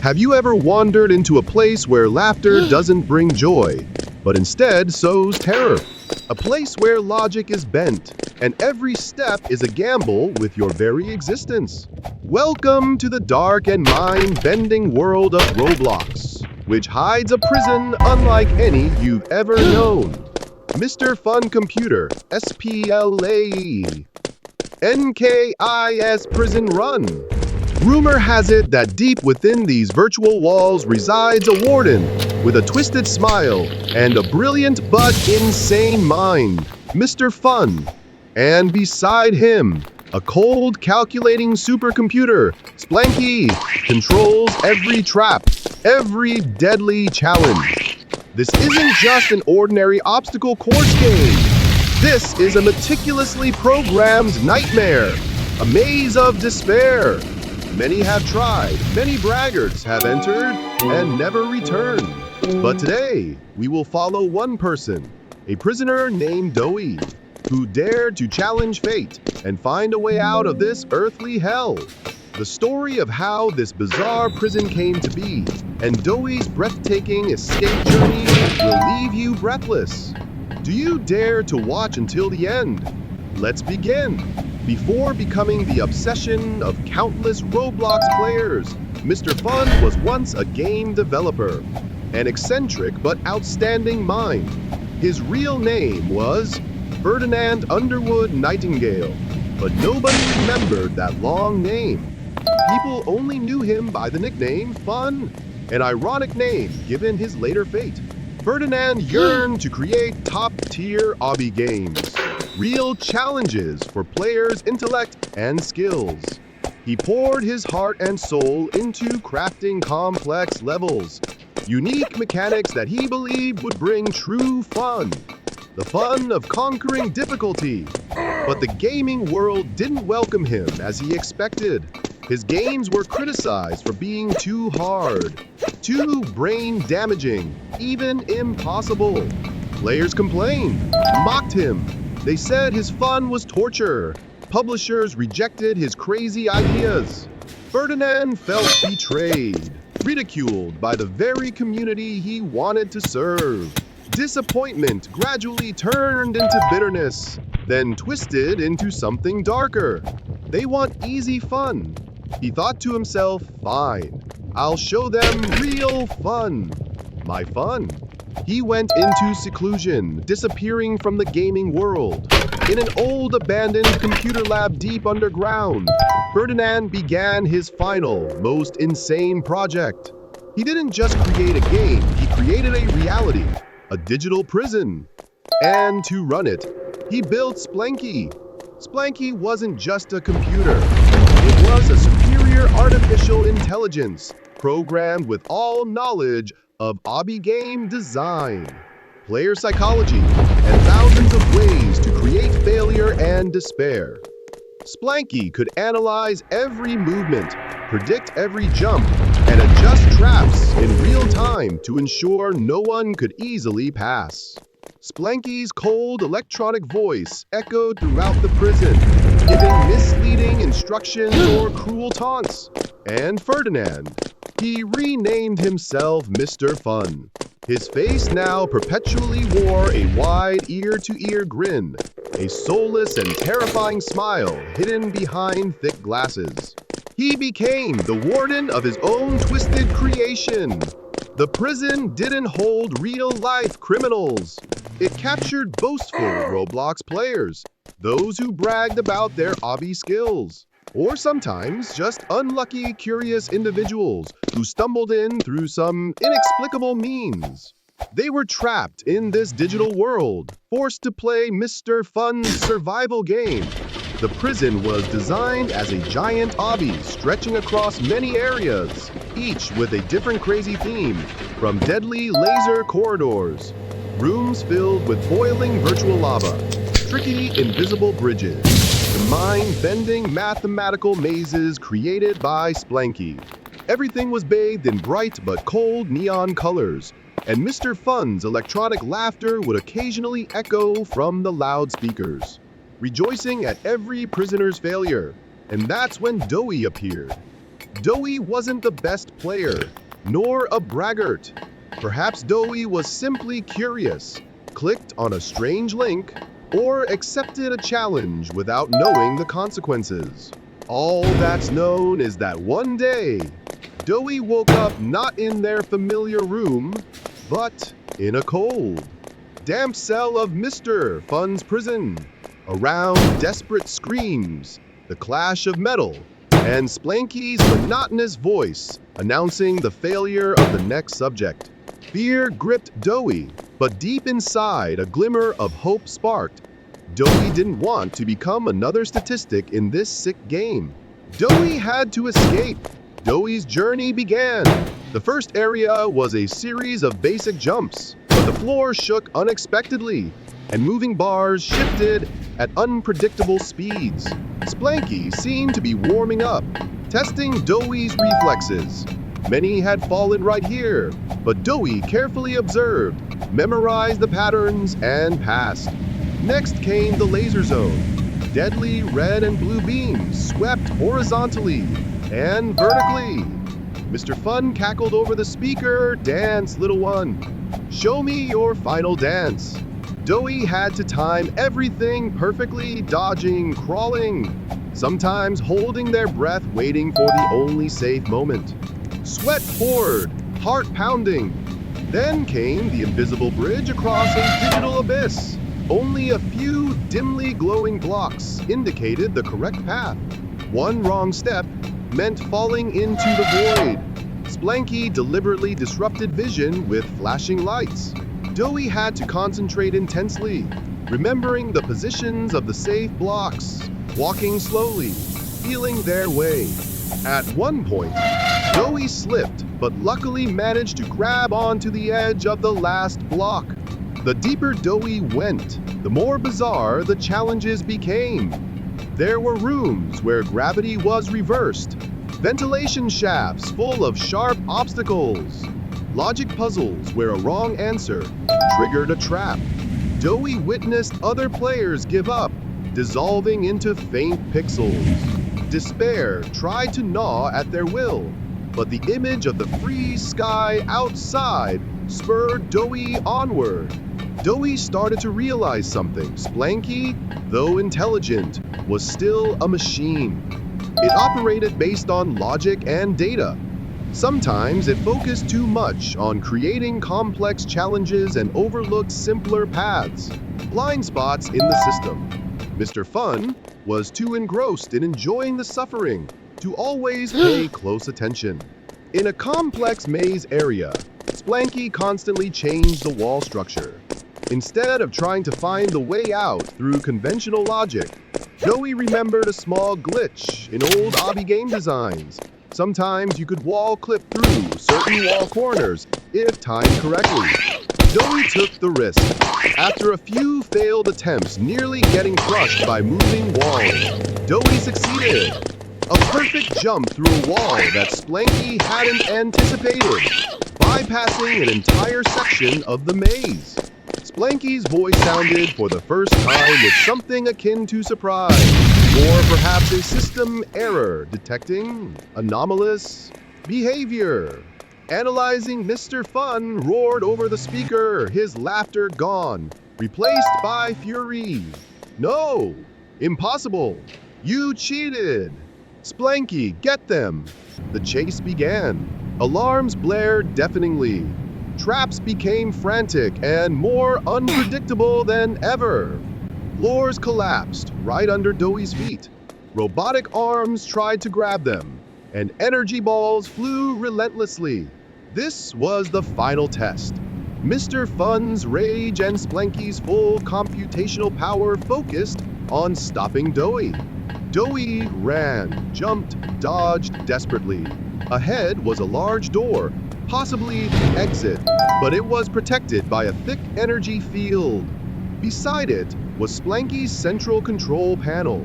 Have you ever wandered into a place where laughter doesn't bring joy, but instead sows terror? A place where logic is bent, and every step is a gamble with your very existence. Welcome to the dark and mind-bending world of Roblox, which hides a prison unlike any you've ever known. Mr. Fun Computer, SPLAE. NKIS Prison Run. Rumor has it that deep within these virtual walls resides a warden with a twisted smile and a brilliant but insane mind, Mr. Fun. And beside him, a cold, calculating supercomputer, Splanky, controls every trap, every deadly challenge. This isn't just an ordinary obstacle course game. This is a meticulously programmed nightmare, a maze of despair. Many have tried, many braggarts have entered, and never returned. But today, we will follow one person, a prisoner named Doey, who dared to challenge fate and find a way out of this earthly hell. The story of how this bizarre prison came to be, and Doey's breathtaking escape journey will leave you breathless. Do you dare to watch until the end? Let's begin. Before becoming the obsession of countless Roblox players, Mr. Fun was once a game developer, an eccentric but outstanding mind. His real name was Ferdinand Underwood Nightingale, but nobody remembered that long name. People only knew him by the nickname Fun, an ironic name given his later fate. Ferdinand yearned to create top-tier obby games, real challenges for players' intellect and skills. He poured his heart and soul into crafting complex levels, unique mechanics that he believed would bring true fun, the fun of conquering difficulty. But the gaming world didn't welcome him as he expected. His games were criticized for being too hard, too brain-damaging, even impossible. Players complained, mocked him. They said his fun was torture. Publishers rejected his crazy ideas. Ferdinand felt betrayed, ridiculed by the very community he wanted to serve. Disappointment gradually turned into bitterness, then twisted into something darker. They want easy fun. He thought to himself, fine, I'll show them real fun. My fun. He went into seclusion, disappearing from the gaming world. In an old abandoned computer lab deep underground, Ferdinand began his final, most insane project. He didn't just create a game, he created a reality, a digital prison. And to run it, he built Splanky. Splanky wasn't just a computer. It was a superior artificial intelligence, programmed with all knowledge of obby game design, player psychology, and thousands of ways to create failure and despair. Splanky could analyze every movement, predict every jump, and adjust traps in real time to ensure no one could easily pass. Splanky's cold electronic voice echoed throughout the prison, giving misleading instructions or cruel taunts. And Ferdinand, he renamed himself Mr. Fun. His face now perpetually wore a wide ear-to-ear grin, a soulless and terrifying smile hidden behind thick glasses. He became the warden of his own twisted creation. The prison didn't hold real-life criminals. It captured boastful Roblox players, those who bragged about their obby skills, or sometimes just unlucky, curious individuals who stumbled in through some inexplicable means. They were trapped in this digital world, forced to play Mr. Fun's survival game. The prison was designed as a giant obby stretching across many areas, each with a different crazy theme, from deadly laser corridors, rooms filled with boiling virtual lava, tricky invisible bridges, to mind-bending mathematical mazes created by Splanky. Everything was bathed in bright but cold neon colors, and Mr. Fun's electronic laughter would occasionally echo from the loudspeakers, rejoicing at every prisoner's failure. And that's when Doey appeared. Doey wasn't the best player, nor a braggart. Perhaps Doey was simply curious, clicked on a strange link, or accepted a challenge without knowing the consequences. All that's known is that one day, Doey woke up not in their familiar room, but in a cold, damp cell of Mr. Fun's prison. Around desperate screams, the clash of metal, and Splanky's monotonous voice announcing the failure of the next subject. Fear gripped Doey, but deep inside a glimmer of hope sparked. Doey didn't want to become another statistic in this sick game. Doey had to escape. Doey's journey began. The first area was a series of basic jumps, but the floor shook unexpectedly, and moving bars shifted at unpredictable speeds. Splanky seemed to be warming up, testing Doey's reflexes. Many had fallen right here, but Doey carefully observed, memorized the patterns, and passed. Next came the laser zone. Deadly red and blue beams swept horizontally and vertically. Mr. Fun cackled over the speaker, "Dance, little one. Show me your final dance." Doey had to time everything perfectly, dodging, crawling, sometimes holding their breath, waiting for the only safe moment. Sweat poured, heart pounding. Then came the invisible bridge across a digital abyss. Only a few dimly glowing blocks indicated the correct path. One wrong step meant falling into the void. Splanky deliberately disrupted vision with flashing lights. Doey had to concentrate intensely, remembering the positions of the safe blocks, walking slowly, feeling their way. At one point, Doey slipped, but luckily managed to grab onto the edge of the last block. The deeper Doey went, the more bizarre the challenges became. There were rooms where gravity was reversed, ventilation shafts full of sharp obstacles, logic puzzles where a wrong answer triggered a trap. Doey witnessed other players give up, dissolving into faint pixels. Despair tried to gnaw at their will, but the image of the free sky outside spurred Doey onward. Doey started to realize something. Splanky, though intelligent, was still a machine. It operated based on logic and data. Sometimes it focused too much on creating complex challenges and overlooked simpler paths, blind spots in the system. Mr. Fun was too engrossed in enjoying the suffering to always pay close attention. In a complex maze area, Splanky constantly changed the wall structure. Instead of trying to find the way out through conventional logic, Doey remembered a small glitch in old obby game designs. Sometimes you could wall clip through certain wall corners if timed correctly. Doey took the risk. After a few failed attempts nearly getting crushed by moving walls, Doey succeeded. A perfect jump through a wall that Splanky hadn't anticipated, bypassing an entire section of the maze. Splanky's voice sounded for the first time with something akin to surprise, or perhaps a system error detecting anomalous behavior. Analyzing Mr. Fun roared over the speaker, his laughter gone, replaced by fury. "No! Impossible! You cheated! Splanky, get them!" The chase began. Alarms blared deafeningly. Traps became frantic and more unpredictable than ever. Floors collapsed right under Doey's feet. Robotic arms tried to grab them, and energy balls flew relentlessly. This was the final test. Mr. Fun's rage and Splanky's full computational power focused on stopping Doey. Doey ran, jumped, dodged desperately. Ahead was a large door, possibly the exit, but it was protected by a thick energy field. Beside it was Splanky's central control panel.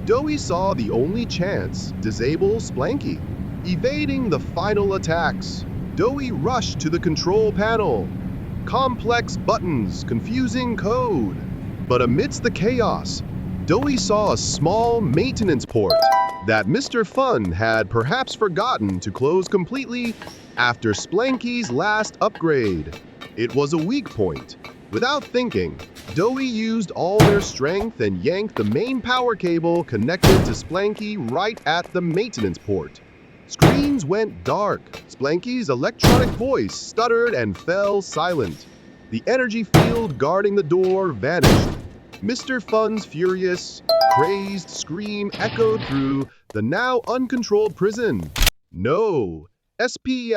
Doey saw the only chance: disable Splanky. Evading the final attacks, Doey rushed to the control panel. Complex buttons, confusing code. But amidst the chaos, Doey saw a small maintenance port that Mr. Fun had perhaps forgotten to close completely after Splanky's last upgrade. It was a weak point. Without thinking, Doey used all their strength and yanked the main power cable connected to Splanky right at the maintenance port. Screens went dark. Splanky's electronic voice stuttered and fell silent. The energy field guarding the door vanished. Mr. Fun's furious, crazed scream echoed through the now uncontrolled prison. "No, Splanki,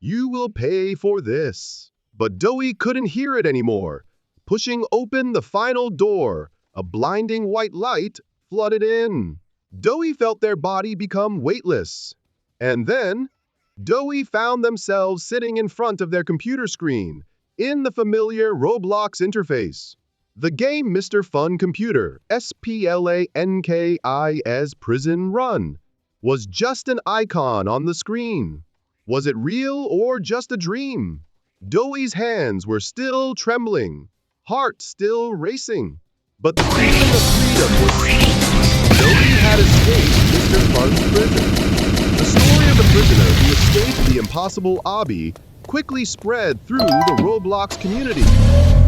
you will pay for this." But Doey couldn't hear it anymore. Pushing open the final door, a blinding white light flooded in. Doey felt their body become weightless. And then, Doey found themselves sitting in front of their computer screen, in the familiar Roblox interface. The game Mr. Fun Computer, Splanki's Prison Run, was just an icon on the screen. Was it real or just a dream? Doey's hands were still trembling, heart still racing. But the feeling of freedom was sweet. Doey had escaped Mr. Fun's prison. The story of the prisoner who escaped the impossible obby quickly spread through the Roblox community,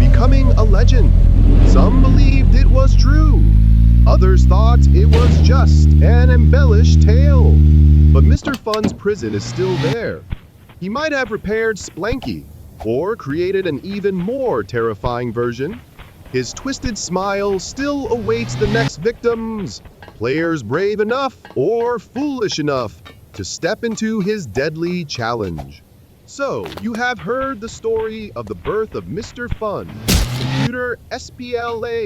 becoming a legend. Some believed it was true. Others thought it was just an embellished tale. But Mr. Fun's prison is still there. He might have repaired Splanky, or created an even more terrifying version. His twisted smile still awaits the next victims, players brave enough or foolish enough to step into his deadly challenge. So, you have heard the story of the birth of Mr. Fun, Computer Splanki's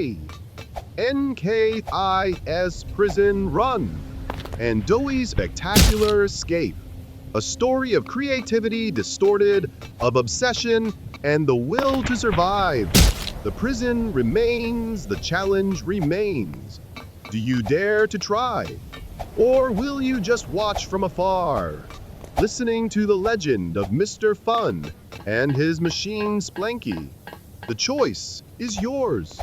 Prison Run, and Doey's spectacular escape. A story of creativity distorted, of obsession, and the will to survive. The prison remains, the challenge remains. Do you dare to try? Or will you just watch from afar, listening to the legend of Mr. Fun and his machine Splanky? The choice is yours.